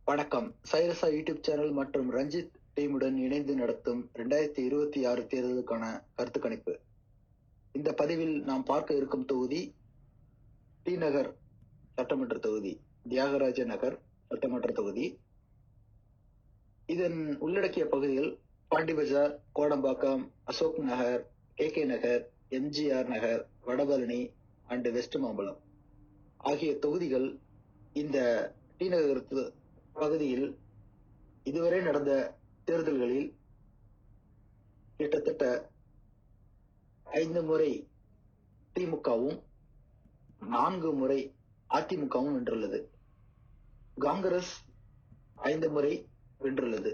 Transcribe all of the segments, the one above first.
வணக்கம். சைரசா YouTube channel மற்றும் ரஞ்சித் டீமுடன் இணைந்து நடத்தும் 2026 தேர்தலுக்கான கருத்து கணிப்பு. இந்த பதிவில் நாம் பார்க்க இருக்கும் தொகுதி டி நகர் சட்டமன்ற தொகுதி, தியாகராஜ நகர் சட்டமன்ற தொகுதி. இதன் உள்ளடக்கிய பகுதிகள் Pondy Bazaar, Kodambakkam, Ashok Nagar, K Nagar, MGR Nagar, Vadapalani and West Mambalam ஆகிய தொகுதிகள். இந்த டி நகர் பகுதியில் இதுவரை நடந்த தேர்தல்களில் கிட்டத்தட்ட 5 முறை திமுகவும் 4 முறை அதிமுகவும் வென்றுள்ளது. காங்கிரஸ் 5 முறை வென்றுள்ளது.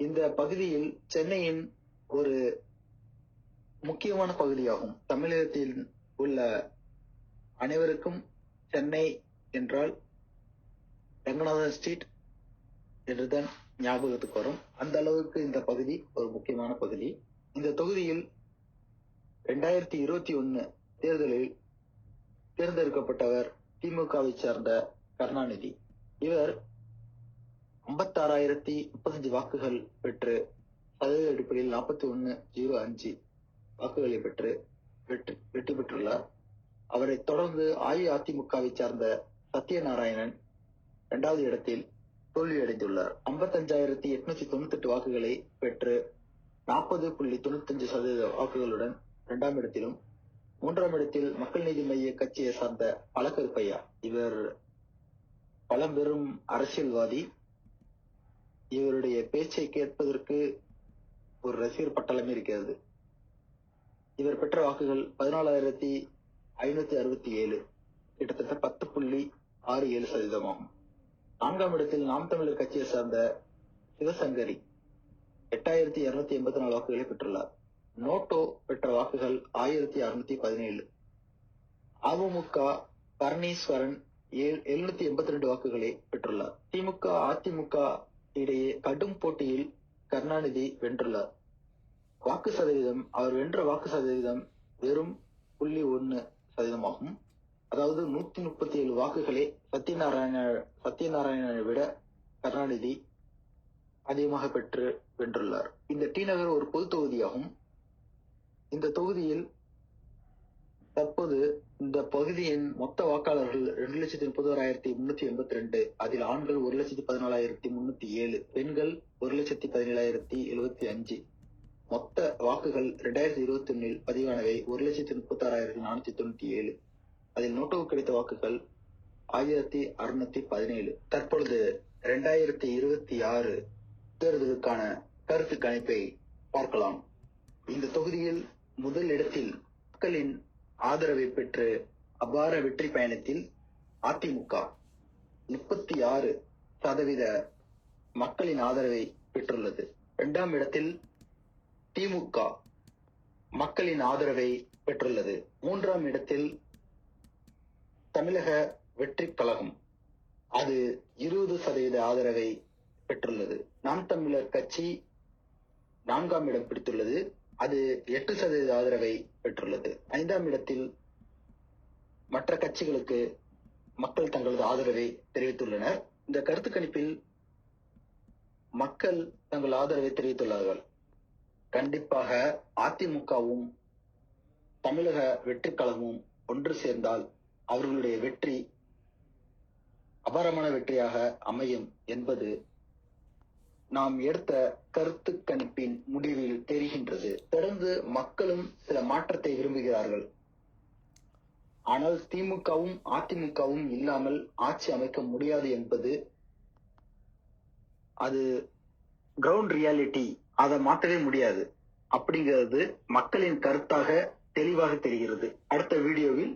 இந்த பகுதியில் சென்னையின் ஒரு முக்கியமான பகுதியாகும். தமிழகத்தில் உள்ள அனைவருக்கும் சென்னை என்றால் ரங்கநாதன் ஸ்ட்ரீட் என்றுதான் ஞாபகத்துக்கு வரும். அந்த அளவுக்கு இந்த பகுதி ஒரு முக்கியமான பகுதி. இந்த தொகுதியில் 2021 தேர்தலில் தேர்ந்தெடுக்கப்பட்டவர் திமுகவை சார்ந்த கருணாநிதி. இவர் 56,035 வாக்குகள் பெற்று சதவீத அடிப்படையில் 41.05 வாக்குகளை பெற்று வெற்றி பெற்றுள்ளார். அவரை தொடர்ந்து அஇஅதிமுகவை சார்ந்த சத்யநாராயணன் 2வது இடத்தில் தோல்வியடைந்துள்ளார். 55,898 வாக்குகளை பெற்று 40.95% வாக்குகளுடன் 2ஆம் இடத்திலும், 3ஆம் இடத்தில் மக்கள் நீதி மைய கட்சியை சார்ந்த பழக்கருப்பையா. இவர் பழம்பெரும் அரசியல்வாதி. இவருடைய பேச்சை கேட்பதற்கு ஒரு ரசிகர் பட்டாளமே இருக்கிறது. இவர் பெற்ற வாக்குகள் 14,567, கிட்டத்தட்ட 10.67% ஆகும். 4ஆம் இடத்தில் நாம் தமிழர் கட்சியை சார்ந்த சிவசங்கரி 8,284 வாக்குகளை பெற்றுள்ளார். நோட்டோ பெற்ற வாக்குகள் 1,617. அமமுக பரணீஸ்வரன் 782 வாக்குகளை பெற்றுள்ளார். திமுக அதிமுக இடையே கடும் போட்டியில் கருணாநிதி வென்றுள்ளார். வாக்கு சதவீதம், அவர் வென்ற வாக்கு சதவீதம் வெறும் 0.1% ஆகும். அதாவது 137 வாக்குகளை சத்யநாராயணனை விட கருணாநிதி அதிகமாக பெற்று வென்றுள்ளார். இந்த டி நகர் ஒரு பொது தொகுதியாகும். இந்த தொகுதியில் தற்போது இந்த பகுதியின் மொத்த வாக்காளர்கள் 2,31,382. அதில் ஆண்கள் 1,14,307, பெண்கள் 1,17,075. மொத்த வாக்குகள் 2021 பதிவானவை 1,36,497. அதில் நோட்டுக்கு கிடைத்த வாக்குகள் 1,617. தற்பொழுது 2026 தேர்தலுக்கான கருத்து கணிப்பை பார்க்கலாம். இந்த தொகுதியில் முதல் இடத்தில் மக்களின் ஆதரவை பெற்று அபார வெற்றி பயணத்தில் அதிமுக 36% மக்களின் ஆதரவை பெற்றுள்ளது. 2ஆம் இடத்தில் திமுக மக்களின் ஆதரவை பெற்றுள்ளது. 3ஆம் இடத்தில் தமிழக வெற்றி கழகம், அது 20% ஆதரவை பெற்றுள்ளது. நாம் தமிழர் கட்சி 4ஆம் இடம் பிடித்துள்ளது. அது 8% ஆதரவை பெற்றுள்ளது. 5ஆம் இடத்தில் மற்ற கட்சிகளுக்கு மக்கள் தங்களது ஆதரவை தெரிவித்துள்ளனர். இந்த கருத்து கணிப்பில் மக்கள் தங்கள் ஆதரவை தெரிவித்துள்ளார்கள். கண்டிப்பாக அதிமுகவும் தமிழக வெற்றி கழகமும் ஒன்று சேர்ந்தால் அவர்களுடைய வெற்றி அபாரமான வெற்றியாக அமையும் என்பது நாம் எடுத்த கருத்து கணிப்பின் முடிவில் தெரிகின்றது. தொடர்ந்து மக்களும் சில மாற்றத்தை விரும்புகிறார்கள். ஆனால் திமுகவும் அதிமுகவும் இல்லாமல் ஆட்சி அமைக்க முடியாது என்பது அது கிரவுண்ட் ரியாலிட்டி. அதை மாற்றவே முடியாது அப்படிங்கிறது மக்களின் கருத்தாக தெளிவாக தெரிகிறது. அடுத்த வீடியோவில்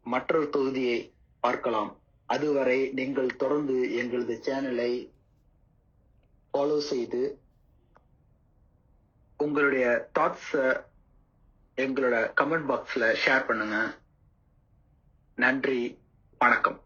மற்றொரு தொகுதியை பார்க்கலாம். அதுவரை நீங்கள் தொடர்ந்து எங்களது சேனலை ஃபாலோ செய்து உங்களுடைய தாட்ஸ் எங்களோட கமெண்ட் பாக்ஸ்ல ஷேர் பண்ணுங்க. நன்றி, வணக்கம்.